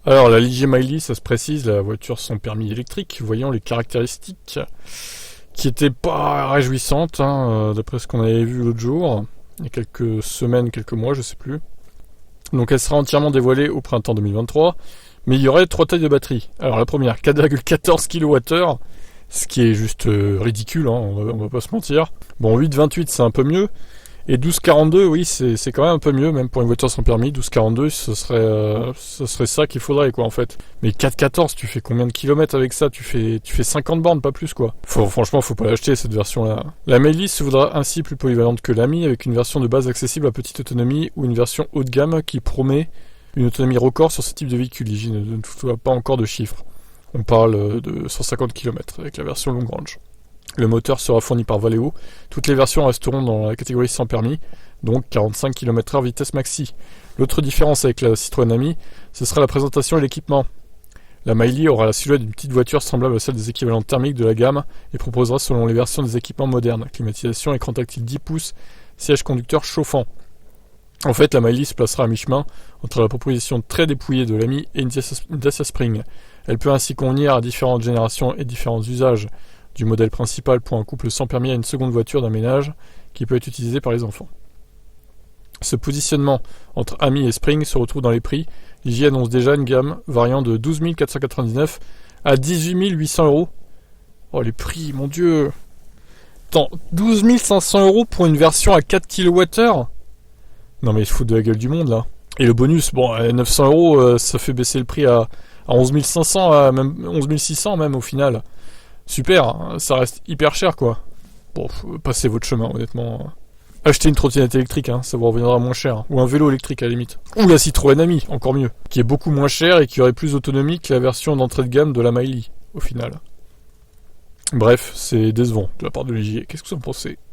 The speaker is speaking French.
Alors la Ligier Miley, ça se précise, la voiture sans permis électrique, voyons les caractéristiques qui étaient pas réjouissantes, d'après ce qu'on avait vu l'autre jour, il y a quelques semaines, quelques mois, je sais plus. Donc elle sera entièrement dévoilée au printemps 2023, mais il y aurait 3 tailles de batterie. Alors la première, 4,14 kWh, ce qui est juste ridicule, on va pas se mentir. Bon, 8,28 c'est un peu mieux, et 12,42 oui c'est quand même un peu mieux, même pour une voiture sans permis. 12,42 ce serait ça qu'il faudrait quoi en fait. Mais 4,14 tu fais combien de kilomètres avec ça? Tu fais 50 bornes, pas plus quoi. Franchement faut pas l'acheter cette version là. La Miley se voudra ainsi plus polyvalente que l'Ami, avec une version de base accessible à petite autonomie ou une version haut de gamme qui promet une autonomie record sur ce type de véhicule. Il ne toutefois pas encore de chiffres. On parle de 150 km avec la version long range. Le moteur sera fourni par Valeo. Toutes les versions resteront dans la catégorie sans permis, donc 45 km/h vitesse maxi. L'autre différence avec la Citroën Ami, ce sera la présentation et l'équipement. La Miley aura la silhouette d'une petite voiture semblable à celle des équivalents thermiques de la gamme et proposera selon les versions des équipements modernes. Climatisation, écran tactile 10 pouces, siège conducteur chauffant. En fait, la Miley se placera à mi-chemin entre la proposition très dépouillée de l'Ami et une Dacia Spring. Elle peut ainsi convenir à différentes générations et différents usages, du modèle principal pour un couple sans permis à une seconde voiture d'un ménage qui peut être utilisée par les enfants. Ce positionnement entre Ami et Spring se retrouve dans les prix. Ligier annonce déjà une gamme variant de 12 499 à 18 800 euros. Oh les prix, mon dieu! Attends, 12 500 euros pour une version à 4 kWh? Non mais ils se foutent de la gueule du monde là. Et le bonus, bon, 900 euros, ça fait baisser le prix à 11 500, à même 11 600 même au final. Super, ça reste hyper cher quoi. Bon, passez votre chemin honnêtement. Achetez une trottinette électrique, ça vous reviendra moins cher. Ou un vélo électrique à la limite. Ou la Citroën Ami, encore mieux. Qui est beaucoup moins cher et qui aurait plus d'autonomie que la version d'entrée de gamme de la Miley, au final. Bref, c'est décevant de la part de Ligier. Qu'est-ce que vous en pensez ?